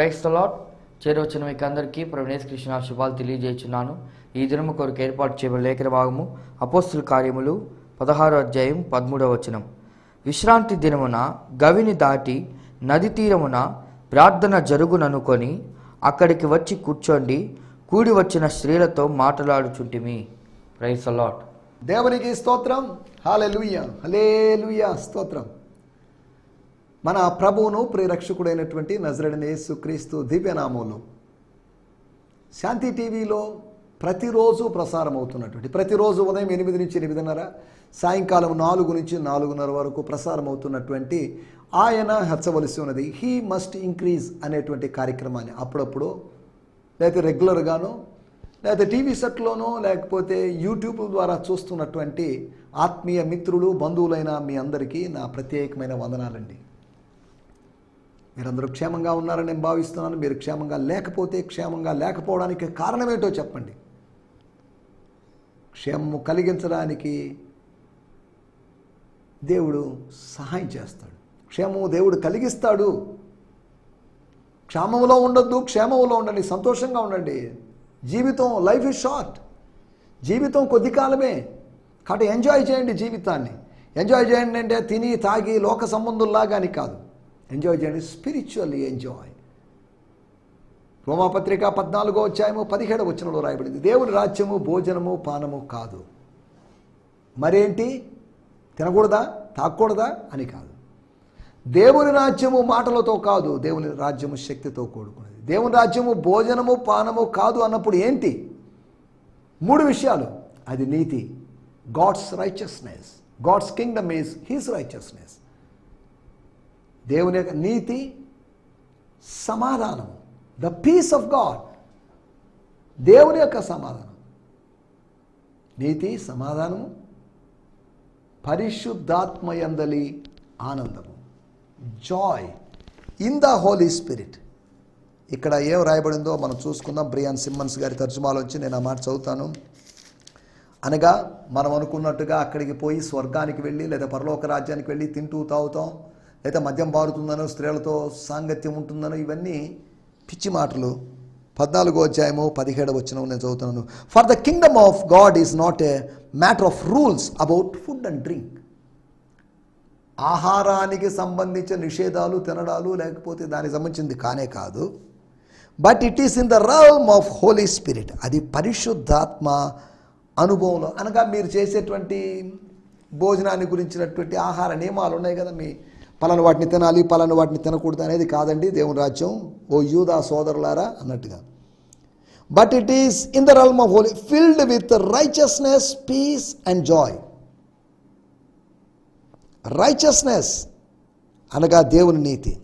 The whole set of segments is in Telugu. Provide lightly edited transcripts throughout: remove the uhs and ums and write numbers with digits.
Praise the lord. చేరవచ్చిన మీకు అందరికీ ప్రభువైన యేసుక్రీస్తు శుభాలు తెలియజేస్తున్నాను. ఈ దినము కొరకు ఏర్పాటు చేయబడిన లేఖన భాగము అపోస్తుల కార్యములు 16వ అధ్యాయం 13వ వచనం. విశ్రాంతి దినమున గవిని దాటి నది తీరమున ప్రార్థన జరుగుననుకొని అక్కడికి వచ్చి కూర్చోండి, కూడి వచ్చిన స్త్రీలతో మాట్లాడుచుంటిమి. Praise the lord. దేవునికి స్తోత్రం. హల్లెలూయా, హల్లెలూయా, స్తోత్రం. మన ప్రభువును ప్రియరక్షకుడైనటువంటి నజరేయుడైన యేసుక్రీస్తు దివ్యనామములో శాంతి టీవీలో ప్రతిరోజు ప్రసారం అవుతున్నటువంటి, ప్రతిరోజు ఉదయం 8 నుంచి 8:30, సాయంకాలం 4 నుంచి 4:30 వరకు ప్రసారం అవుతున్నటువంటి ఆయన హెచ్చవలసి ఉన్నది హీ మస్ట్ ఇంక్రీజ్ అనేటువంటి కార్యక్రమాన్ని అప్పుడప్పుడు లేకపోతే రెగ్యులర్గానో లేకపోతే టీవీ సెట్లోనో లేకపోతే యూట్యూబ్ ద్వారా చూస్తున్నటువంటి ఆత్మీయ మిత్రులు బంధువులైన మీ అందరికీ నా ప్రత్యేకమైన వందనాలండి. మీరందరూ క్షేమంగా ఉన్నారని నేను భావిస్తున్నాను. మీరు క్షేమంగా లేకపోతే క్షేమంగా లేకపోవడానికి కారణమేంటో చెప్పండి. క్షేమము కలిగించడానికి దేవుడు సహాయం చేస్తాడు. క్షేమము దేవుడు కలిగిస్తాడు. క్షేమంలో ఉండొద్దు, క్షేమంలో ఉండండి, సంతోషంగా ఉండండి. జీవితం, లైఫ్ ఇస్ షార్ట్. జీవితం కొద్ది కాలమే కాబట్టి ఎంజాయ్ చేయండి. జీవితాన్ని ఎంజాయ్ చేయండి అంటే తిని తాగి లోక సంబంధుల్లాగా అని కాదు. ఎంజాయ్ చేయండి, స్పిరిచువల్లీ ఎంజాయ్. రోమాపత్రిక 14వ అధ్యాయము 17వ వచనంలో రాయబడింది, దేవుని రాజ్యము భోజనము పానము కాదు. మరేంటి? తినకూడదా, తాగకూడదా అని కాదు. దేవుని రాజ్యము మాటలతో కాదు, దేవుని రాజ్యము శక్తితో కూడుకున్నది. దేవుని రాజ్యము భోజనము పానము కాదు అన్నప్పుడు ఏంటి? 3 విషయాలు. అది నీతి, God's righteousness. God's kingdom is his righteousness. దేవుని యొక్క నీతి, సమాధానం, ద పీస్ ఆఫ్ గాడ్. దేవుని యొక్క సమాధానం, నీతి, సమాధానము, పరిశుద్ధాత్మయందలి ఆనందము, joy in the Holy Spirit. ఇక్కడ ఏం రాయబడిందో మనం చూసుకుందాం. బ్రియాన్ సిమ్మన్స్ గారి తర్జుమాలో వచ్చి నేను ఆ మాట చదువుతాను. అనగా మనం అనుకున్నట్టుగా అక్కడికి పోయి స్వర్గానికి వెళ్ళి లేదా పరలోక రాజ్యానికి వెళ్ళి తింటూ తాగుతాం, లేదా మద్యం బారుతుందనో స్త్రీలతో సాంగత్యం ఉంటుందనో ఇవన్నీ పిచ్చి మాటలు. 14వ అధ్యాయము 17వ వచనం నేను చదువుతున్నాను. For the kingdom of God is not a matter of rules about food and drink. ఆహారానికి సంబంధించిన నిషేధాలు, తినడాలు లేకపోతే దానికి సంబంధించింది కానే కాదు. But it is in the realm of Holy Spirit. అది పరిశుద్ధాత్మ అనుభవంలో. అనగా మీరు చేసేటువంటి భోజనాన్ని గురించినటువంటి ఆహార నియమాలు ఉన్నాయి కదా, మీ పలానా వాటిని తినాలి, పలానా వాటిని తినకూడదు అనేది కాదండి దేవుని రాజ్యం, ఓ యూదా సోదరులారా అన్నట్టుగా. But it is in the realm of holy, filled with righteousness, peace and joy. Righteousness అనగా దేవుని నీతి,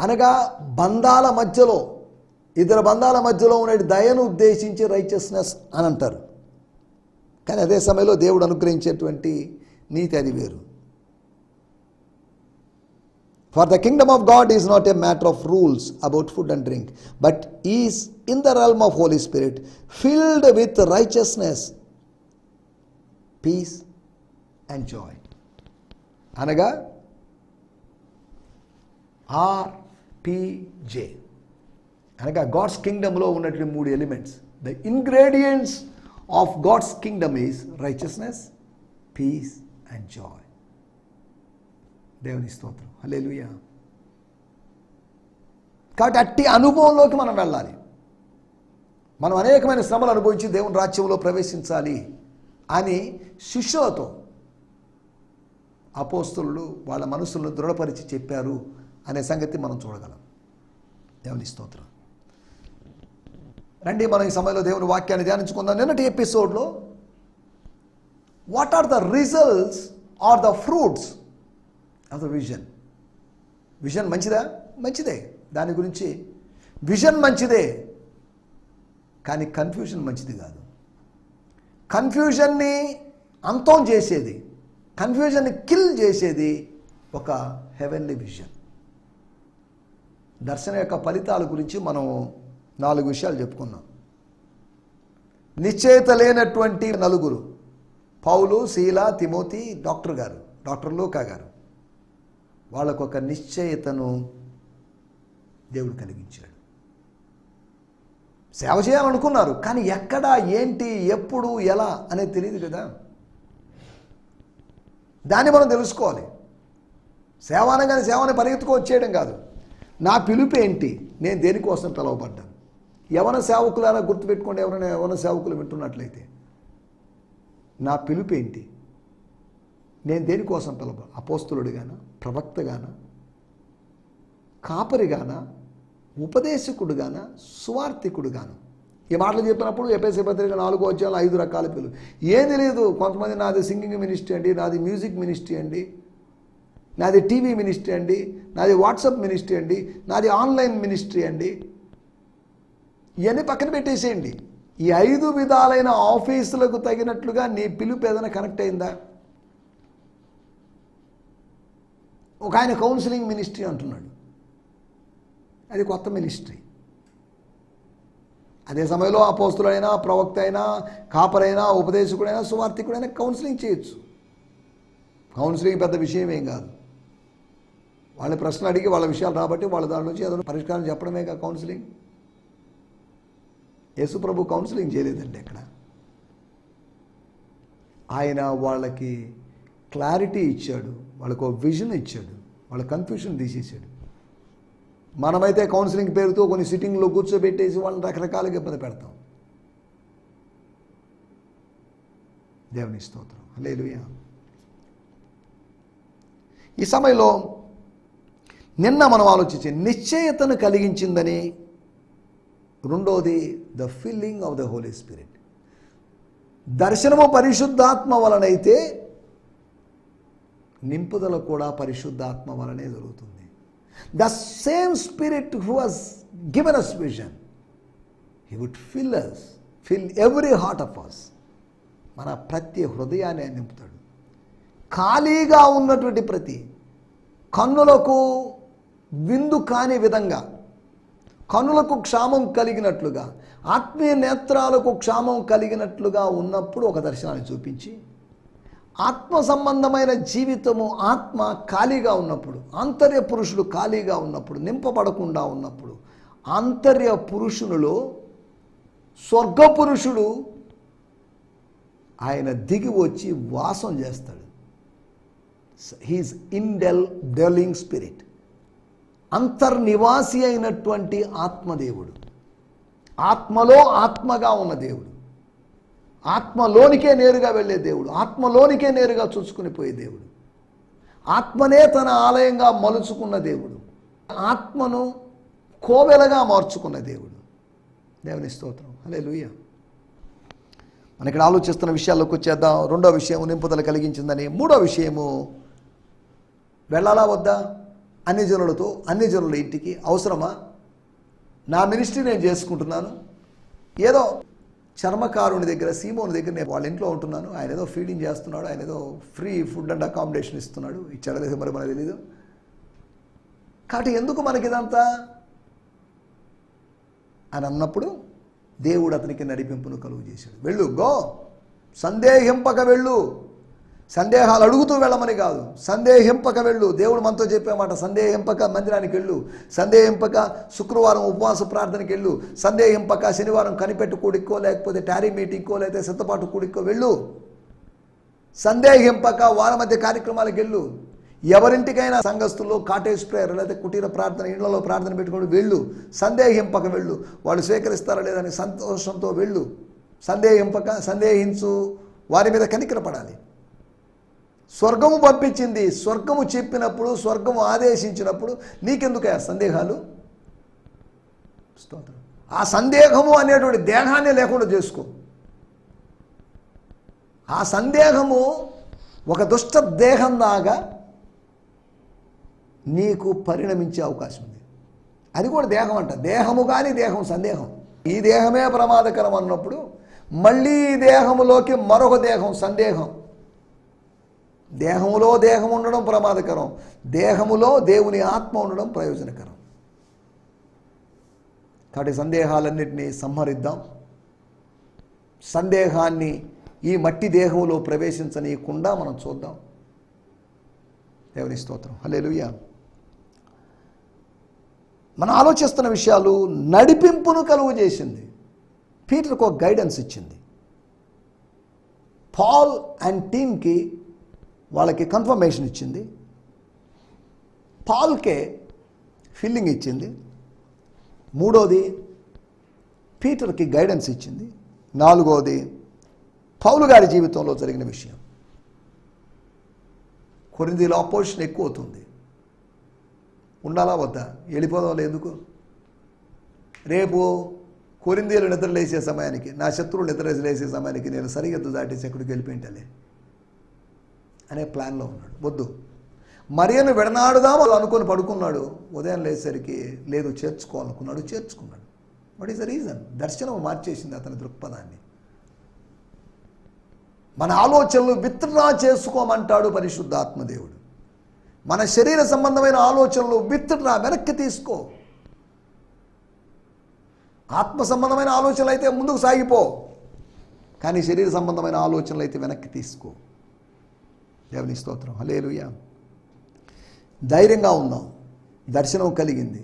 అనగా బంధాల మధ్యలో, ఇద్దరు బంధాల మధ్యలో ఉండే దయను ఉద్దేశించి రైచియస్నెస్ అని అంటారు. కానీ అదే సమయంలో దేవుడు అనుగ్రహించేటువంటి నీతి అది వేరు. For the kingdom of God is not a matter of rules about food and drink, but is in the realm of Holy Spirit, filled with righteousness, peace and joy. అనగా ఆర్పిజే అనగా గాడ్స్ కింగ్డమ్లో ఉన్నటువంటి 3 elements. The ingredients of God's kingdom is righteousness, peace and joy. దేవుని స్తోత్రం, హల్లెలూయా. కాబట్టి అట్టి అనుభవంలోకి మనం వెళ్ళాలి. మనం అనేకమైన శ్రమలు అనుభవించి దేవుని రాజ్యంలో ప్రవేశించాలి అని శిష్యులతో అపోస్తలులు వాళ్ళ మనసులను దృఢపరిచి చెప్పారు అనే సంగతి మనం చూడగలం. దేవుని స్తోత్రం. రండి మనం ఈ సమయంలో దేవుని వాక్యాన్ని ధ్యానించుకుందాం. నిన్నటి ఎపిసోడ్లో what are the results are the fruits of the vision. Vision మంచిదా? మంచిదే. దాని గురించి విజన్ మంచిదే, కానీ కన్ఫ్యూజన్ మంచిది కాదు. కన్ఫ్యూజన్ని అంతం చేసేది, కన్ఫ్యూజన్ని కిల్ చేసేది ఒక హెవెన్లీ విజన్. దర్శనం యొక్క ఫలితాల గురించి మనం 4 విషయాలు చెప్పుకున్నాం. నిశ్చయిత లేనటువంటి 4, పౌలు, శీల, తిమోతి, డాక్టర్ లూకా గారు, వాళ్ళకొక నిశ్చయితను దేవుడు కలిగించాడు. సేవ చేయాలనుకున్నారు, కానీ ఎక్కడ, ఏంటి, ఎప్పుడు, ఎలా అనేది తెలియదు కదా. దాన్ని మనం తెలుసుకోవాలి. సేవ అనగానే సేవని పరిగెత్తుకొచ్చేయడం కాదు. నా పిలుపు ఏంటి, నేను దేనికోసం పిలువబడ్డాను. యవన సేవకులారా గుర్తుపెట్టుకోండి, ఎవరైనా యవన సేవకులు వింటున్నట్లయితే, నా పిలుపు ఏంటి, నేను దేనికోసం పిలవ, అపోస్తులుడిగానా, ప్రవక్తగానా, కాపరిగానా, ఉపదేశకుడుగానా, సువార్థికుడుగానా. ఈ మాటలు చెప్పినప్పుడు ఎఫెసీ పత్రిక 4వ అధ్యాయంలో 5 రకాల పిలుపు. ఏం తెలియదు. కొంతమంది నాది సింగింగ్ మినిస్ట్రీ అండి, నాది మ్యూజిక్ మినిస్ట్రీ అండి, నాది టీవీ మినిస్ట్రీ అండి, నాది వాట్సాప్ మినిస్ట్రీ అండి, నాది ఆన్లైన్ మినిస్ట్రీ అండి. ఇవన్నీ పక్కన పెట్టేసేయండి. ఈ 5 విధాలైన ఆఫీసులకు తగినట్లుగా నీ పిలుపు ఏదైనా కనెక్ట్ అయిందా? ఒక ఆయన కౌన్సిలింగ్ మినిస్ట్రీ అంటున్నాడు, అది కొత్త మినిస్ట్రీ. అదే సమయంలో అపోస్తులైనా, ప్రవక్త అయినా, కాపరైనా, ఉపదేశకుడైనా, సువార్థికుడైనా కౌన్సిలింగ్ చేయొచ్చు. కౌన్సిలింగ్ పెద్ద విషయం ఏం కాదు. వాళ్ళ ప్రశ్నలు అడిగి వాళ్ళ విషయాలు రాబట్టి వాళ్ళ దాని నుంచి ఏదైనా పరిష్కారం చెప్పడమే కాదు కౌన్సిలింగ్. యేసుప్రభు కౌన్సిలింగ్ చేయలేదండి ఎక్కడ. ఆయన వాళ్ళకి క్లారిటీ ఇచ్చాడు, వాళ్ళకు విజన్ ఇచ్చాడు, వాళ్ళ కన్ఫ్యూషన్ తీసేసాడు. మనమైతే కౌన్సిలింగ్ పేరుతో కొన్ని సిట్టింగ్లో కూర్చోబెట్టేసి వాళ్ళని రకరకాలుగా ఇబ్బంది పెడతాం. దేవుని స్తోత్రం, హల్లెలూయా. ఈ సమయంలో నిన్న మనం ఆలోచించే నిశ్చయతను కలిగించిందని, రెండోది the filling of the Holy Spirit. దర్శనము పరిశుద్ధాత్మ వలనైతే నింపుదల కూడా పరిశుద్ధాత్మ వలనే జరుగుతుంది. The same Spirit who has given us vision, He would fill us, fill every heart of us. మన ప్రతి హృదయాన్ని నింపుతాడు. ఖాళీగా ఉన్నటువంటి ప్రతి, కన్నులకు విందు కాని విధంగా, కన్నులకు క్షామం కలిగినట్లుగా, ఆత్మీయ నేత్రాలకు క్షామం కలిగినట్లుగా ఉన్నప్పుడు ఒక దర్శనాన్ని చూపించి, ఆత్మ సంబంధమైన జీవితము, ఆత్మ ఖాళీగా ఉన్నప్పుడు, ఆంతర్య పురుషుడు ఖాళీగా ఉన్నప్పుడు, నింపబడకుండా ఉన్నప్పుడు, ఆంతర్య పురుషునిలో స్వర్గ పురుషుడు ఆయన దిగి వచ్చి వాసం చేస్తాడు. He's ఇండెలింగ్ spirit. అంతర్నివాసి అయినటువంటి ఆత్మదేవుడు, ఆత్మలో ఆత్మగా ఉన్న దేవుడు, ఆత్మలోనికే నేరుగా వెళ్ళే దేవుడు, ఆత్మలోనికే నేరుగా చూసుకుని పోయే దేవుడు, ఆత్మనే తన ఆలయంగా మలుచుకున్న దేవుడు, ఆత్మను కోవెలగా మార్చుకున్న దేవుడు. దేవుని స్తోత్రం, హల్లెలూయా. మనం ఇక్కడ ఆలోచిస్తున్న విషయాల్లోకి వచ్చేద్దాం. రెండో విషయం నింపుదల కలిగించిందని. మూడో విషయము, వెళ్ళాలా వద్దా అన్ని జనులతో, అన్ని జనుల ఇంటికి అవసరమా? నా మినిస్ట్రీ నేను చేసుకుంటున్నాను, ఏదో చర్మకారుని దగ్గర, సీమోని దగ్గర నేను వాళ్ళ ఇంట్లో ఉంటున్నాను, ఆయన ఏదో ఫీడింగ్ చేస్తున్నాడు, ఆయన ఏదో ఫ్రీ ఫుడ్ అండ్ అకామిడేషన్ ఇస్తున్నాడు, ఇచ్చాడో లేదో మరి మనకు తెలీదు. కాబట్టి ఎందుకు మనకి ఇదంతా అని అన్నప్పుడు దేవుడు అతనికి నడిపింపును కలుగు చేశాడు. వెళ్ళు, గో, సందేహింపక వెళ్ళు. సందేహాలు అడుగుతూ వెళ్ళమని కాదు, సందేహింపక వెళ్ళు. దేవుడు మనతో చెప్పేమాట, సందేహింపక మందిరానికి వెళ్ళు, సందేహింపక శుక్రవారం ఉపవాస ప్రార్థనకి వెళ్ళు, సందేహింపక శనివారం కనిపెట్టు కూడికో, లేకపోతే టారీ మీటింగ్కో, లేకపోతే సిద్ధపాటు కూడికో వెళ్ళు, సందేహింపక వారం మధ్య కార్యక్రమాలకు వెళ్ళు. ఎవరింటికైనా సంఘస్థుల్లో కాటేజ్ ప్రేయర్ లేదా కుటీర ప్రార్థన, ఇళ్లలో ప్రార్థన పెట్టుకోండి, వెళ్ళు. సందేహింపక వెళ్ళు. వాళ్ళు స్వీకరిస్తారా లేదని సంతోషంతో వెళ్ళు. సందేహింపక, సందేహించు, వారి మీద కనికరపడాలి. స్వర్గము పంపించింది, స్వర్గము చెప్పినప్పుడు, స్వర్గము ఆదేశించినప్పుడు నీకెందుకయ్యా సందేహాలు? స్తోత్రం. ఆ సందేహము అనేటువంటి దేహాన్ని లేకుండా చేసుకో. ఆ సందేహము ఒక దుష్ట దేహం దాగా నీకు పరిణమించే అవకాశం ఉంది. అది కూడా దేహం అంట. దేహము కానీ దేహం సందేహం. ఈ దేహమే ప్రమాదకరం అన్నప్పుడు మళ్ళీ ఈ దేహములోకి మరొక దేహం సందేహం. దేహములో దేహం ఉండడం ప్రమాదకరం, దేహములో దేవుని ఆత్మ ఉండడం ప్రయోజనకరం. కాబట్టి సందేహాలన్నింటినీ సంహరిద్దాం. సందేహాన్ని ఈ మట్టి దేహంలో ప్రవేశించనీయకుండా మనం చూద్దాం. దేవుని స్తోత్రం, హల్లెలూయా. మనం ఆలోచిస్తున్న విషయాలు నడిపింపును కలుగు చేసింది. పీటర్కి ఒక గైడెన్స్ ఇచ్చింది. పాల్ అండ్ టీమ్కి వాళ్ళకి కన్ఫర్మేషన్ ఇచ్చింది. పాల్కే ఫీలింగ్ ఇచ్చింది. మూడోది పీటర్కి గైడెన్స్ ఇచ్చింది. నాలుగోది పౌలు గారి జీవితంలో జరిగిన విషయం. కొరింథీలో అపోజిషన్ ఎక్కువ అవుతుంది. ఉండాలా వద్దా? వెళ్ళిపోదాం ఎందుకు? రేపు కొరింథీలు నిద్ర లేసే సమయానికి, నా శత్రువులు నిద్ర లేసే సమయానికి నేను సరిహద్దు దాటేసి ఎక్కడికి వెళ్ళిపోయింటలే అనే ప్లాన్లో ఉన్నాడు. వద్దు, మరియను విడనాడుదాం అనుకొని పడుకున్నాడు. ఉదయం లేసరికి లేదు, చేర్చుకోవాలనుకున్నాడు, చేర్చుకున్నాడు. What is the reason? దర్శనం మార్చేసింది అతని దృక్పథాన్ని. మన ఆలోచనలు విత్డ్రా చేసుకోమంటాడు పరిశుద్ధాత్మదేవుడు. మన శరీర సంబంధమైన ఆలోచనలు విత్డ్రా, వెనక్కి తీసుకో. ఆత్మ సంబంధమైన ఆలోచనలు అయితే ముందుకు సాగిపో, కానీ శరీర సంబంధమైన ఆలోచనలు అయితే వెనక్కి తీసుకో. దేవుని స్తోత్రం, హల్లెలూయా. ధైర్యంగా ఉందాం. దర్శనం కలిగింది,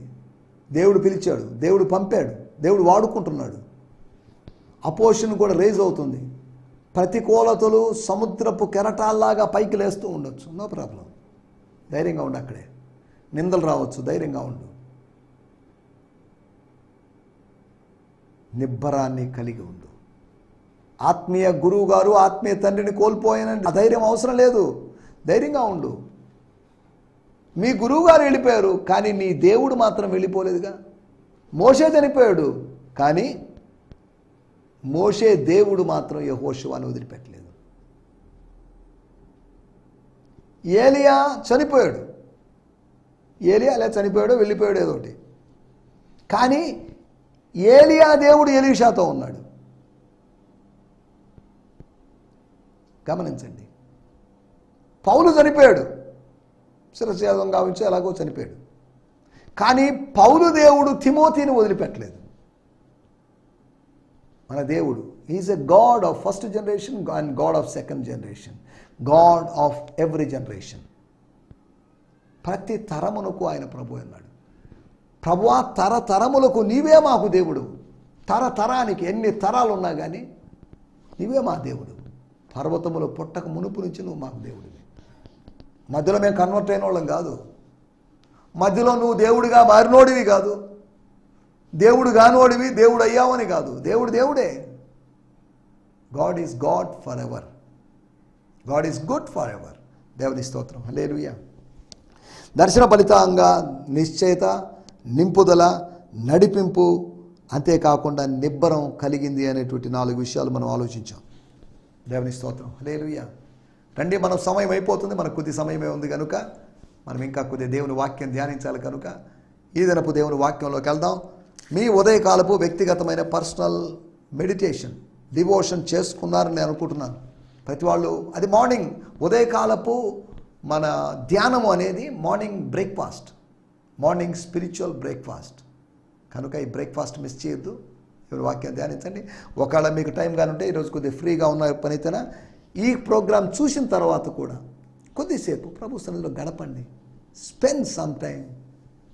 దేవుడు పిలిచాడు, దేవుడు పంపాడు, దేవుడు వాడుకుంటున్నాడు. అపోజిషన్ కూడా రేజ్ అవుతుంది. ప్రతికూలతలు సముద్రపు కెరటాల్లాగా పైకి లేస్తూ ఉండొచ్చు, నో ప్రాబ్లం. ధైర్యంగా ఉండు. అక్కడే నిందలు రావచ్చు, ధైర్యంగా ఉండు. నిబ్బరాన్ని కలిగి ఉండు. ఆత్మీయ గురువు గారు ఆత్మీయ తండ్రిని కోల్పోయానండి, ఆ ధైర్యం అవసరం లేదు. ధైర్యంగా ఉండు. మీ గురువు గారు వెళ్ళిపోయారు, కానీ నీ దేవుడు మాత్రం వెళ్ళిపోలేదుగా. మోషే చనిపోయాడు, కానీ మోషే దేవుడు మాత్రం యెహోషువను వదిలిపెట్టలేదు. ఏలియా చనిపోయాడు, ఏలియా అలా చనిపోయాడో వెళ్ళిపోయాడు ఏదో ఒకటి, కానీ ఏలియా దేవుడు ఎలీషాతో ఉన్నాడు. గమనించండి. పౌలు చనిపోయాడు, శిరస్యాదం గావించి ఎలాగో చనిపోయాడు, కానీ పౌలు దేవుడు తిమోతిని వదిలిపెట్టలేదు. మన దేవుడు is a God of first generation and God of second generation, God of every generation. ప్రతి తరమునకు ఆయన ప్రభు అన్నాడు. ప్రభువా, తరతరములకు నీవే మాకు దేవుడు. తరతరానికి ఎన్ని తరాలు ఉన్నా కానీ నీవే మా దేవుడు. పర్వతములు పుట్టక మునుపు నుంచి నువ్వు మాకు దేవుడివి. మధ్యలో మేము కన్వర్ట్ అయిన వాళ్ళం కాదు, మధ్యలో నువ్వు దేవుడిగా మారినోడివి కాదు, దేవుడు కానోడివి దేవుడు అయ్యావని కాదు. దేవుడు దేవుడే. God is God for ever, God is good for ever. దేవుని స్తోత్రం, హల్లెలూయా. దర్శన ఫలితంగా నిశ్చయత, నింపుదల, నడిపింపు, అంతేకాకుండా నిబ్బరం కలిగింది అనేటువంటి 4 విషయాలు మనం ఆలోచించాం. దేవుని స్తోత్రం, హల్లెలూయా. రండి, మనం సమయం అయిపోతుంది, మనకు కొద్ది సమయమే ఉంది కనుక మనం ఇంకా కొద్ది దేవుని వాక్యం ధ్యానించాలి కనుక ఈ దినపు దేవుని వాక్యంలోకి వెళ్దాం. మీ ఉదయకాలపు వ్యక్తిగతమైన పర్సనల్ మెడిటేషన్, డివోషన్ చేసుకున్నారని నేను అనుకుంటున్నాను. ప్రతి వాళ్ళు అది మార్నింగ్ ఉదయకాలపు మన ధ్యానము అనేది morning breakfast, morning spiritual breakfast కనుక ఈ బ్రేక్ఫాస్ట్ మిస్ చేయొద్దు. ఎవరి వాక్యం ధ్యానించండి. ఒకవేళ మీకు టైం కానుంటే ఈరోజు కొద్దిగా ఫ్రీగా ఉన్న పనైతేనా ఈ ప్రోగ్రాం చూసిన తర్వాత కూడా కొద్దిసేపు ప్రభు సన్నిధిలో గడపండి. Spend some time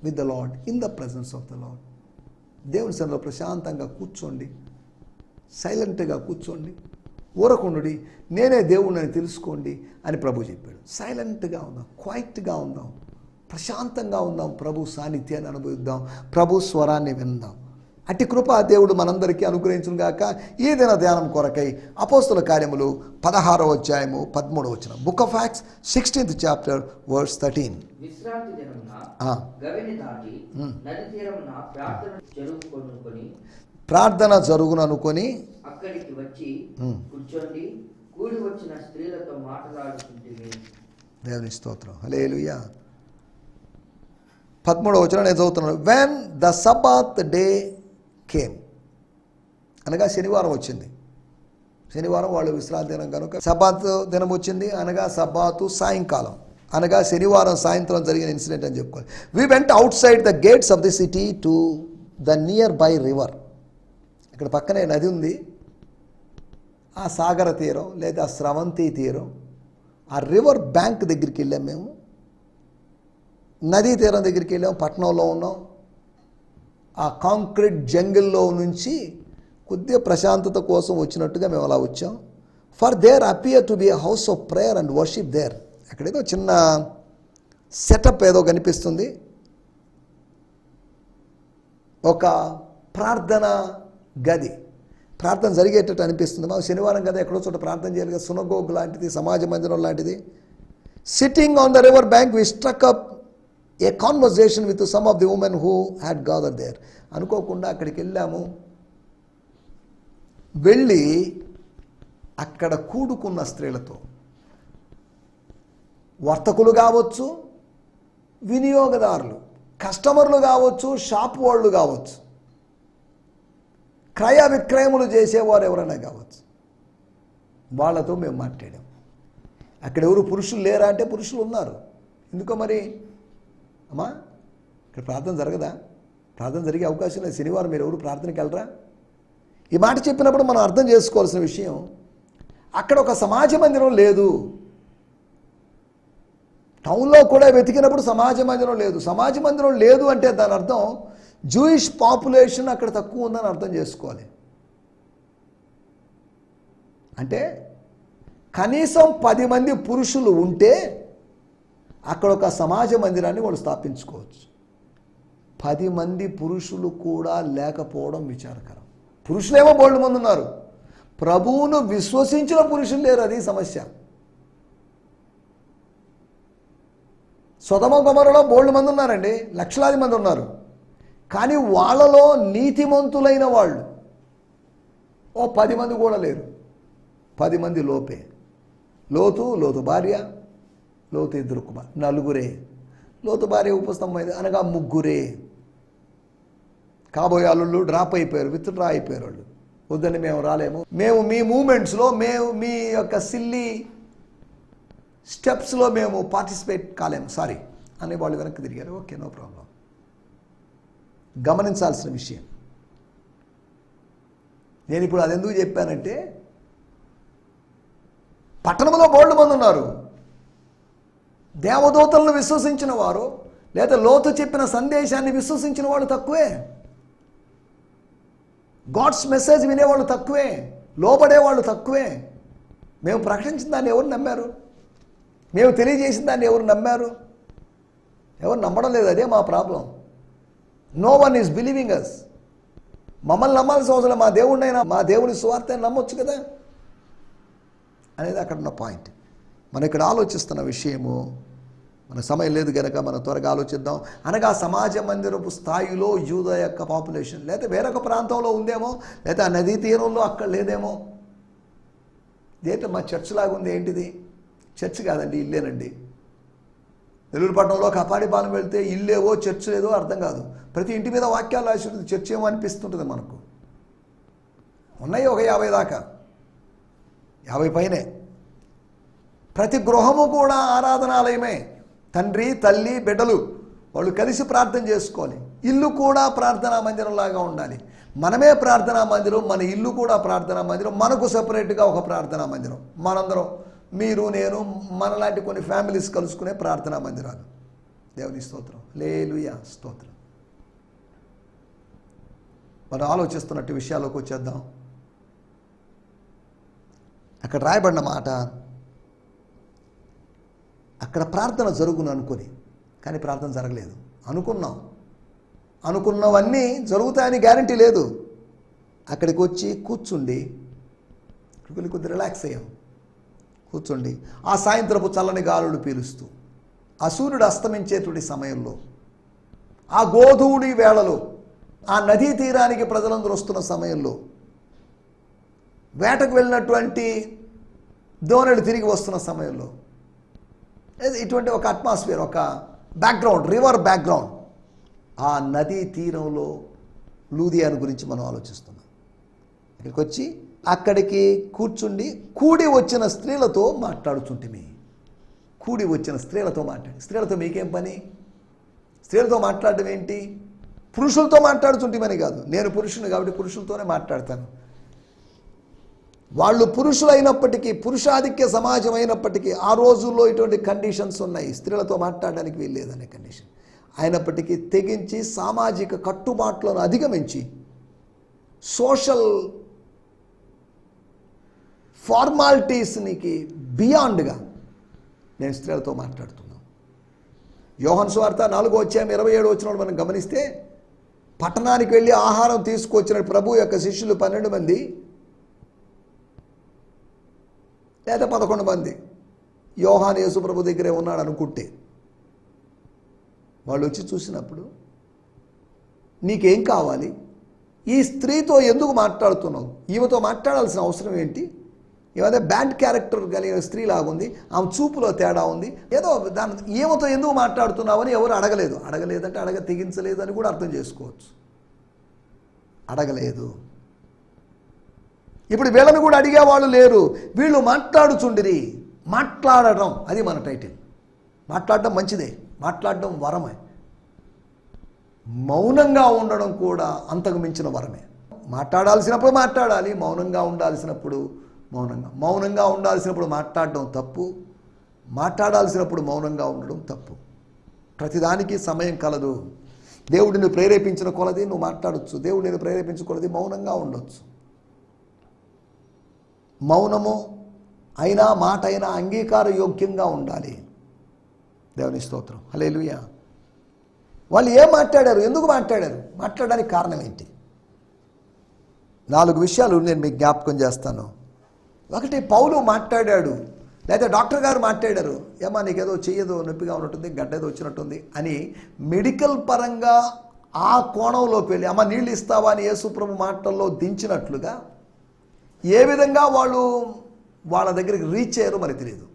with the lord, in the presence of the lord. దేవుని సన్నిధిలో ప్రశాంతంగా కూర్చోండి, సైలెంట్గా కూర్చోండి, ఊరకుండుడి, నేనే దేవుడిని తెలుసుకోండి అని ప్రభు చెప్పాడు. సైలెంట్గా ఉందాం, క్వైట్గా ఉందాం, ప్రశాంతంగా ఉందాం, ప్రభు సాన్నిధ్యాన్ని అనుభవిద్దాం, ప్రభు స్వరాన్ని విందాం. అట్టి కృప దేవుడు మనందరికీ అనుగ్రహించును గాక. ఈ దిన ధ్యానం కొరకై అపోస్తుల కార్యములు 16వ అధ్యాయము 13వ వచనం, book of acts 16th chapter verse 13. విశ్రాంతి దినమున గవిని దాటి నది తీరమున ప్రార్థన జరుగుననుకొని అక్కడికి వచ్చి కూర్చోండి, కూడి వచ్చిన స్త్రీలతో మాట్లాడుకుంటుంది. దేవుని స్తోత్రం, హల్లెలూయా. 13వ వచనం నేను చదువుతున్నాను. When the Sabbath day came, అనగా శనివారం వచ్చింది. శనివారం వాళ్ళు విశ్రాంతి దినం కనుక సబాత్ దినం వచ్చింది, అనగా సబాతు సాయంకాలం, అనగా శనివారం సాయంత్రం జరిగిన ఇన్సిడెంట్ అని చెప్పుకోవాలి. We went outside the gates of the city to the nearby river. ఇక్కడ పక్కనే నది ఉంది, ఆ సాగర తీరం లేదా స్రవంతి తీరం, ఆ రివర్ బ్యాంక్ దగ్గరికి వెళ్ళాం. మేము నదీ తీరం దగ్గరికి వెళ్ళాం, పట్టణంలో ఉన్నాం. ఆ కాంక్రీట్ జంగిల్లో నుంచి కొద్దిగా ప్రశాంతత కోసం వచ్చినట్టుగా మేము అలా వచ్చాం. For there appear to be a house of prayer and worship there. అక్కడేదో చిన్న సెటప్ ఏదో కనిపిస్తుంది, ఒక ప్రార్థన గది, ప్రార్థన జరిగేటట్టు అనిపిస్తుంది. మాకు శనివారం కదా ఎక్కడో చోట ప్రార్థన చేయాలి కదా, సునగోగ్ లాంటిది, సమాజ మందిరం లాంటిది. Sitting on the river bank we struck up a conversation with some of the women who had gather there. అనుకోకుండా అక్కడికి వెళ్ళాము. వెళ్ళి అక్కడ కూడుకున్న స్త్రీలతో, వర్తకులు కావచ్చు, వినియోగదారులు, కస్టమర్లు కావచ్చు, షాప్ వాళ్ళు కావచ్చు, క్రయ విక్రయములు చేసేవారు ఎవరైనా కావచ్చు, వాళ్ళతో మేము మాట్లాడాం. అక్కడ ఎవరు పురుషులు లేరా అంటే పురుషులు ఉన్నారు. ఎందుకో మరి అమ్మా ఇక్కడ ప్రార్థన జరగదా? ప్రార్థన జరిగే అవకాశం లేదు. శనివారం మీరు ఎవరు ప్రార్థనకి వెళ్ళరా? ఈ మాట చెప్పినప్పుడు మనం అర్థం చేసుకోవాల్సిన విషయం, అక్కడ ఒక సమాజ మందిరం లేదు. టౌన్లో కూడా వెతికినప్పుడు సమాజ మందిరం లేదు. సమాజ మందిరం లేదు అంటే దాని అర్థం జూయిష్ పాపులేషన్ అక్కడ తక్కువ ఉందని అర్థం చేసుకోవాలి. అంటే కనీసం 10 మంది పురుషులు ఉంటే అక్కడ ఒక సమాజ మందిరాన్ని వాళ్ళు స్థాపించుకోవచ్చు. 10 మంది పురుషులు కూడా లేకపోవడం విచారకరం. పురుషులేమో బోల్డ్ మంది ఉన్నారు, ప్రభువును విశ్వసించిన పురుషులు లేరు. అది సమస్య. సొదొమ గొమొర్రాలో బోల్డ్ మంది ఉన్నారండి, లక్షలాది మంది ఉన్నారు. కానీ వాళ్ళలో నీతిమంతులైన వాళ్ళు 10 మంది కూడా లేరు. 10 మంది లోపే. లోతు భార్య, లోతు 2 కుమారులు, 4. లోతు భార్య ఉపస్తంభమైంది అనగా 3. కాబోయే అల్లుళ్ళు డ్రాప్ అయిపోయారు, విత్డ్రా అయిపోయారు. వాళ్ళు వద్దని మేము రాలేము, మేము మీ మూమెంట్స్లో, మేము మీ యొక్క సిల్లీ స్టెప్స్లో మేము పార్టిసిపేట్ కాలేము, సారీ అని వాళ్ళు వెనక్కి తిరిగారు. Okay, no problem. గమనించాల్సిన విషయం, నేను ఇప్పుడు అది ఎందుకు చెప్పానంటే, పట్టణంలో బోల్డ్ మంది ఉన్నారు. దేవదూతలను విశ్వసించిన వారు లేదా లోతు చెప్పిన సందేశాన్ని విశ్వసించిన వాళ్ళు తక్కువే. గాడ్స్ మెసేజ్ వినేవాళ్ళు తక్కువే, లోబడేవాళ్ళు తక్కువే. మేము ప్రకటించిన దాన్ని ఎవరు నమ్మారు? మేము తెలియజేసిన దాన్ని ఎవరు నమ్మారు? ఎవరు నమ్మడం లేదు. అదే మా problem. No one is believing us. మమ్మల్ని నమ్మాల్సిన అవసరం, మా దేవుడినైనా, మా దేవుని సువార్త నమ్మొచ్చు కదా అనేది అక్కడ ఉన్న పాయింట్. మనం ఇక్కడ ఆలోచిస్తున్న విషయము, మన సమయం లేదు కనుక మనం త్వరగా ఆలోచిద్దాం. అనగా సమాజ మందిరపు స్థాయిలో యూదా యొక్క పాపులేషన్, లేదా వేరొక ప్రాంతంలో ఉందేమో, లేదా ఆ నదీ తీరంలో అక్కడ లేదేమో. ఇదేంటో మా చర్చ్ లాగా ఉంది, ఏంటిది? చర్చ్ కాదండి, ఇల్లేనండి. నెల్లూరు పట్టణంలో కపాడిపాలెం వెళ్తే ఇల్లేవో చర్చ్ లేదో అర్థం కాదు. ప్రతి ఇంటి మీద వాక్యాలు రాసి ఉంటుంది, చర్చ్ ఏమో అనిపిస్తుంటుంది మనకు. ఉన్నాయి ఒక 50 దాకా, 50 పైనే. ప్రతి గృహము కూడా ఆరాధనాలయమే. తండ్రి, తల్లి, బిడ్డలు వాళ్ళు కలిసి ప్రార్థన చేసుకోవాలి. ఇల్లు కూడా ప్రార్థనా మందిరంలాగా ఉండాలి. మనమే ప్రార్థనా మందిరం, మన ఇల్లు కూడా ప్రార్థనా మందిరం. మనకు సపరేట్గా ఒక ప్రార్థనా మందిరం, మనందరం, మీరు, నేను, మనలాంటి కొన్ని ఫ్యామిలీస్ కలుసుకునే ప్రార్థనా మందిరాలు. దేవుని స్తోత్రం, హల్లెలూయా, స్తోత్రం. మనం ఆలోచిస్తున్నట్టు విషయాల్లోకి వచ్చేద్దాం. అక్కడ రాయబడిన మాట, అక్కడ ప్రార్థన జరుగును అనుకుని, కానీ ప్రార్థన జరగలేదు. అనుకున్నవన్నీ జరుగుతాయని గ్యారంటీ లేదు. అక్కడికి వచ్చి కూర్చుండి కొద్ది రిలాక్స్ అయ్యాం. కూర్చోండి, ఆ సాయంత్రపు చల్లని గాలులు పీలుస్తూ, ఆ సూర్యుడు అస్తమించేటువంటి సమయంలో, ఆ గోధూళి వేళలో, ఆ నదీ తీరానికి ప్రజలందరూ వస్తున్న సమయంలో, వేటకు వెళ్ళినటువంటి దోణులు తిరిగి వస్తున్న సమయంలో, ఇటువంటి ఒక అట్మాస్ఫియర్, ఒక బ్యాక్గ్రౌండ్, రివర్ బ్యాక్గ్రౌండ్, ఆ నదీ తీరంలో లూదియాను గురించి మనం ఆలోచిస్తున్నాం. ఇక్కడికి వచ్చి అక్కడికి కూర్చుండి కూడి వచ్చిన స్త్రీలతో మాట్లాడుచుంటిమి. కూడి వచ్చిన స్త్రీలతో మాట్లాడి, స్త్రీలతో మీకేం పని? స్త్రీలతో మాట్లాడడం ఏంటి? పురుషులతో మాట్లాడుచుంటిమని కాదు, నేను పురుషుని కాబట్టి పురుషులతోనే మాట్లాడతాను. వాళ్ళు పురుషులైనప్పటికీ, పురుషాధిక్య సమాజం అయినప్పటికీ ఆ రోజుల్లో ఇటువంటి కండిషన్స్ ఉన్నాయి. స్త్రీలతో మాట్లాడడానికి వీల్లేదనే కండిషన్. అయినప్పటికీ తెగించి సామాజిక కట్టుబాట్లను అధిగమించి సోషల్ ఫార్మాలిటీస్నికి బియాండ్గా నేను స్త్రీలతో మాట్లాడుతున్నాను. యోహాను సువార్త 4:27 మనం గమనిస్తే, పట్టణానికి వెళ్ళి ఆహారం తీసుకొచ్చిన ప్రభు యొక్క శిష్యులు 12 మంది లేదా 11 మంది యోహాను యేసు ప్రభు దగ్గరే ఉన్నాడు అనుకుంటే, వాళ్ళు వచ్చి చూసినప్పుడు, నీకేం కావాలి, ఈ స్త్రీతో ఎందుకు మాట్లాడుతున్నావు, ఈమెతో మాట్లాడాల్సిన అవసరం ఏంటి, ఏమైనా బ్యాడ్ క్యారెక్టర్ కలిగిన స్త్రీ లాగుంది, ఆమె చూపులో తేడా ఉంది, ఏదో దాని ఏమతో ఎందుకు మాట్లాడుతున్నావని ఎవరు అడగలేదంటే తెగించలేదు అని కూడా అర్థం చేసుకోవచ్చు. అడగలేదు. ఇప్పుడు వీళ్ళని కూడా అడిగేవాళ్ళు లేరు. వీళ్ళు మాట్లాడుచుండిరి. మాట్లాడడం, అది మన టైటిల్. మాట్లాడడం మంచిదే, మాట్లాడడం వరమే. మౌనంగా ఉండడం కూడా అంతకు మించిన వరమే. మాట్లాడాల్సినప్పుడు మాట్లాడాలి, మౌనంగా ఉండాల్సినప్పుడు మౌనంగా ఉండాల్సినప్పుడు మాట్లాడడం తప్పు, మాట్లాడాల్సినప్పుడు మౌనంగా ఉండడం తప్పు. ప్రతిదానికి సమయం కలదు. దేవుడిని ప్రేరేపించిన కొలది నువ్వు మాట్లాడచ్చు, దేవుడిని ప్రేరేపించిన కొలది మౌనంగా ఉండొచ్చు. మౌనము అయినా మాట అయినా అంగీకార యోగ్యంగా ఉండాలి. దేవుని స్తోత్రం. హల్లెలూయా. వాళ్ళు ఏం మాట్లాడారు, ఎందుకు మాట్లాడారు, మాట్లాడడానికి కారణం ఏంటి? 4 విషయాలు నేను మీకు జ్ఞాపకం చేస్తాను. ఒకటి, పౌలు మాట్లాడాడు, లేదా డాక్టర్ గారు మాట్లాడారు, ఏమా నీకేదో చెయ్యదో నొప్పిగా ఉన్నట్టుంది, గడ్డ ఏదో వచ్చినట్టుంది అని మెడికల్ పరంగా ఆ కోణంలోకి వెళ్ళి, అమ్మ నీళ్ళు ఇస్తావా అని యేసుప్రభు మాటల్లో దించినట్లుగా ఏ విధంగా వాళ్ళ దగ్గరికి రీచ్ అయ్యారో మనకు తెలియదు.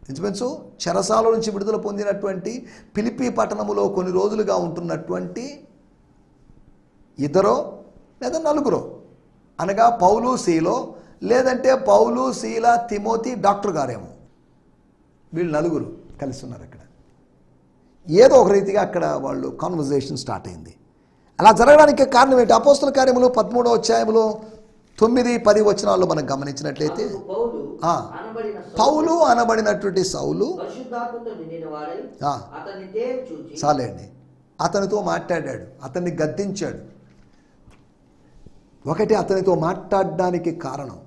ఇంచుమించు చెరసాల నుంచి విడుదల పొందినటువంటి ఫిలిప్పీ పట్టణములో కొన్ని రోజులుగా ఉంటున్నటువంటి 2 లేదా 4, అనగా పౌలు, సీలో, లేదంటే పౌలు, సీల, తిమోతి, డాక్టర్ గారేమో, వీళ్ళు 4 కలిసి ఉన్నారు అక్కడ. ఏదో ఒక రీతిగా అక్కడ వాళ్ళు కాన్వర్జేషన్ స్టార్ట్ అయింది. అలా జరగడానికి కారణం ఏంటి? అపోస్తల కార్యములు 13:9-10 మనం గమనించినట్లయితే, పౌలు అనబడినటువంటి సౌలు చాలండి అతనితో మాట్లాడాడు, అతన్ని గద్దించాడు. ఒకటి, అతనితో మాట్లాడడానికి కారణం,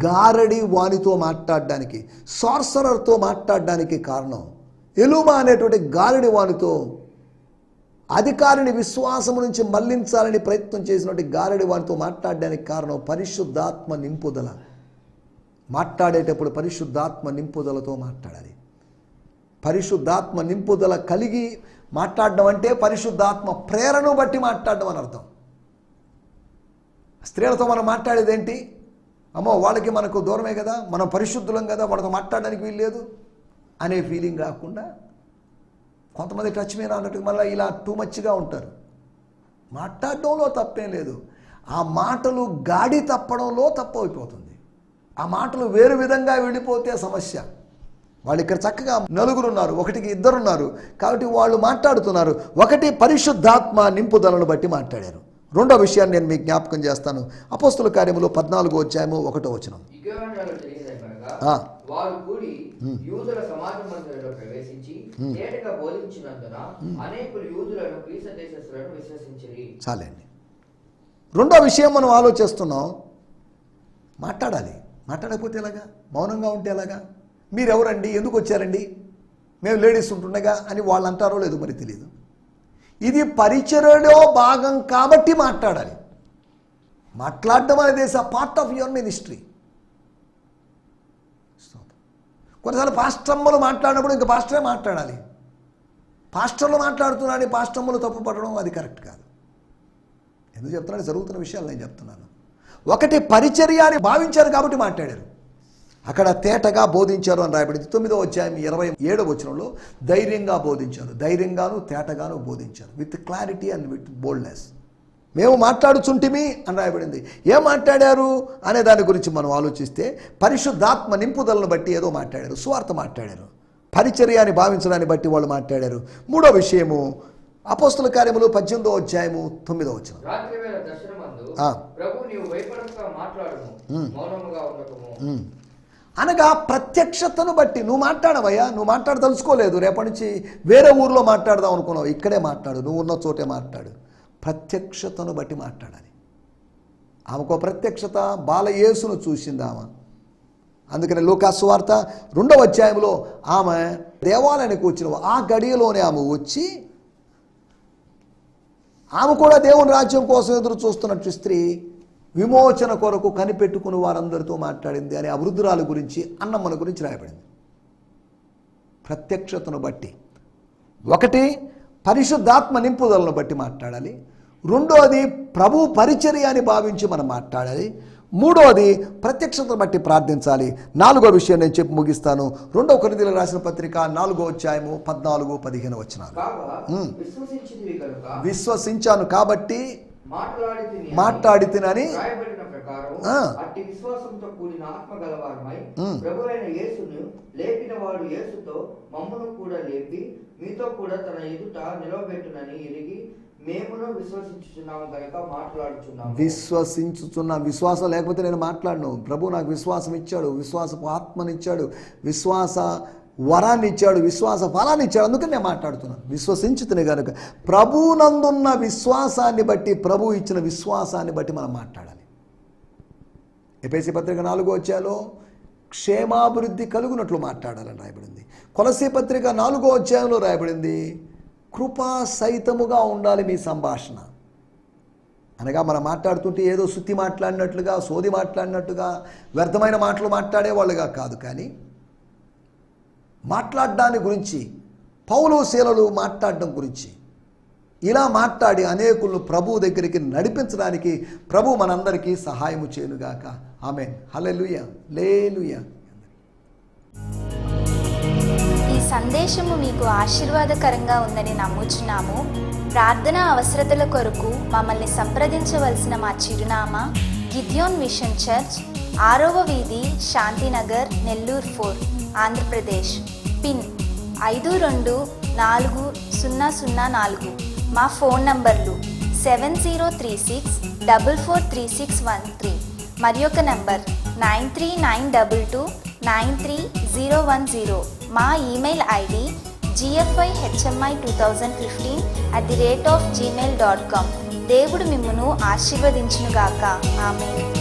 గారడి వానితో మాట్లాడడానికి, సార్సరర్తో మాట్లాడడానికి కారణం, ఎలుమా అనేటువంటి గారడి వానితో, అధికారిని విశ్వాసము నుంచి మళ్లించాలని ప్రయత్నం చేసినటువంటి గారడి వానితో మాట్లాడడానికి కారణం పరిశుద్ధాత్మ నింపుదల. మాట్లాడేటప్పుడు పరిశుద్ధాత్మ నింపుదలతో మాట్లాడాలి. పరిశుద్ధాత్మ నింపుదల కలిగి మాట్లాడడం అంటే పరిశుద్ధాత్మ ప్రేరణను బట్టి మాట్లాడడం అని అర్థం. స్త్రీలతో మనం మాట్లాడేది ఏంటి? అమ్మో వాళ్ళకి మనకు దూరమే కదా, మనం పరిశుద్ధులం కదా, వాళ్ళతో మాట్లాడడానికి వీల్లేదు అనే ఫీలింగ్ రాకుండా, కొంతమంది టచ్ మీద అన్నట్టు మళ్ళీ ఇలా టూ మచ్గా ఉంటారు. మాట్లాడడంలో తప్పేం లేదు, ఆ మాటలు గాడి తప్పడంలో తప్పు అయిపోతుంది. ఆ మాటలు వేరు విధంగా వెళ్ళిపోతే సమస్య. వాళ్ళు ఇక్కడ చక్కగా 4 ఉన్నారు, 1కి 2 ఉన్నారు కాబట్టి వాళ్ళు మాట్లాడుతున్నారు. ఒకటి, పరిశుద్ధాత్మ నింపుదలను బట్టి మాట్లాడారు. రెండో విషయాన్ని నేను మీకు జ్ఞాపకం చేస్తాను. అపోస్తల కార్యములు 14:1 వారు కూడి యూదుల సమాజ మందిరంలో ప్రవేశించి తేటగా బోధించినందున అనేకులు యూదులను గ్రీసు దేశస్థులను విశ్వసించిరి. చాలండి. రెండో విషయం మనం ఆలోచిస్తున్నాం, మాట్లాడాలి. మాట్లాడకపోతే ఎలాగా? మౌనంగా ఉంటే ఎలాగా? మీరెవరండి, ఎందుకు వచ్చారండి, మేము లేడీస్ ఉంటుండగా అని వాళ్ళు అంటారో లేదో మరి తెలియదు. ఇది పరిచర్యలో భాగం కాబట్టి మాట్లాడాలి. మాట్లాడడం అనేది is a part of your ministry. కొన్నిసార్లు పాస్టమ్మలు మాట్లాడినప్పుడు ఇంకా పాస్టరే మాట్లాడాలి. పాస్టర్లు మాట్లాడుతున్నారని పాస్టమ్మలు తప్పు పడడం అది కరెక్ట్ కాదు. ఎందుకు చెప్తున్నాను? జరుగుతున్న విషయాలు నేను చెప్తున్నాను. ఒకటి, పరిచర్య అని భావించారు కాబట్టి మాట్లాడారు. అక్కడ తేటగా బోధించారు అని రాయబడింది. 9:27 ధైర్యంగా బోధించారు, ధైర్యంగాను తేటగాను బోధించారు, with clarity and with boldness. మేము మాట్లాడుచుంటిమి అని రాయబడింది. ఏం మాట్లాడారు అనే దాని గురించి మనం ఆలోచిస్తే, పరిశుద్ధాత్మ నింపుదలను బట్టి ఏదో మాట్లాడారు, సువార్త మాట్లాడారు, పరిచర్య అని భావించడాన్ని బట్టి వాళ్ళు మాట్లాడారు. మూడో విషయము అపోస్తల కార్యములు 18:9 అనగా ప్రత్యక్షతను బట్టి. నువ్వు మాట్లాడవయ్యా, నువ్వు మాట్లాడదలుచుకోలేదు, రేపటి నుంచి వేరే ఊర్లో మాట్లాడదాం అనుకున్నావు, ఇక్కడే మాట్లాడు, నువ్వు ఉన్న చోటే మాట్లాడు. ప్రత్యక్షతను బట్టి మాట్లాడాలి. ఆమెకు ప్రత్యక్షత, బాలయేసును చూసింది ఆమె. అందుకని లూకాసు వార్త 2వ అధ్యాయంలో ఆమె దేవాలయానికి వచ్చిన ఆ గడియలోనే ఆమె వచ్చి, ఆమె కూడా దేవుని రాజ్యం కోసం ఎదురు చూస్తున్నట్టు స్త్రీ విమోచన కొరకు కనిపెట్టుకుని వారందరితో మాట్లాడింది అని ఆ వృద్ధురాలు గురించి, అన్నమ్మల గురించి రాయబడింది. ప్రత్యక్షతను బట్టి. ఒకటి, పరిశుద్ధాత్మ నింపుదలను బట్టి మాట్లాడాలి. రెండోది, ప్రభు పరిచర్య అని భావించి మనం మాట్లాడాలి. మూడోది, ప్రత్యక్షతను బట్టి ప్రార్థించాలి. 4వ విషయం నేను చెప్పి ముగిస్తాను. 2వ కొరింథీయులకు రాసిన పత్రిక 4వ అధ్యాయము 14-15 వచనాలు. విశ్వసించాను కాబట్టి మాట్లాడితినని అట్టి విశ్వాసంతో కూడిన ఆత్మ గలవారమై ప్రభువైన యేసును లేపిన వాడు యేసుతో మమ్మును కూడా లేపి మీతో కూడా తన ఎదుట నిలవబెట్టునని ఎరిగి మేమును విశ్వసించుచున్నాము కనుక మాట్లాడుచున్నాము. విశ్వాసం లేకపోతే నేను మాట్లాడను. ప్రభు నాకు విశ్వాసం ఇచ్చాడు, విశ్వాసపు ఆత్మనిచ్చాడు, విశ్వాస వరాన్ని ఇచ్చాడు, విశ్వాస ఫలాన్ని ఇచ్చాడు, అందుకని నేను మాట్లాడుతున్నాను. విశ్వసించుతునే కనుక ప్రభునందున్న విశ్వాసాన్ని బట్టి, ప్రభు ఇచ్చిన విశ్వాసాన్ని బట్టి మనం మాట్లాడాలి. ఎఫెసీ పత్రిక 4వ అధ్యాయంలో క్షేమాభివృద్ధి కలుగునట్లు మాట్లాడాలని రాయబడింది. కొలసీ పత్రిక 4వ అధ్యాయంలో రాయబడింది కృపా సహితముగా ఉండాలి మీ సంభాషణ. అనగా మనం మాట్లాడుతుంటే ఏదో సుత్తి మాట్లాడినట్లుగా, సోది మాట్లాడినట్టుగా, వ్యర్థమైన మాటలు మాట్లాడేవాళ్ళుగా కాదు, కానీ మాట్లాడడాన్ని గురించి, పౌలు శీలలు మాట్లాడడం గురించి, ఇలా మాట్లాడి అనేకులను ప్రభు దగ్గరికి నడిపించడానికి ప్రభు మనందరికీ సహాయము చేయనుగాక. ఆమేన్. హల్లెలూయా, హల్లెలూయా. ఈ సందేశము మీకు ఆశీర్వాదకరంగా ఉందని నమ్ముచున్నాము. ప్రార్థనా అవసరతల కొరకు మమ్మల్ని సంప్రదించవలసిన మా చిరునామా గిద్యోన్ మిషన్ చర్చ్, 6వ వీధి, శాంతినగర్, నెల్లూరు 4, ఆంధ్రప్రదేశ్. పిన్ 524004. మా ఫోన్ నంబర్లు 7036443613 మరి ఒక నంబర్ 9392293010. మా ఈమెయిల్ ఐడి gfihmi2015@gmail.com. దేవుడు మిమ్మును ఆశీర్వదించునుగాక. ఆమేన్.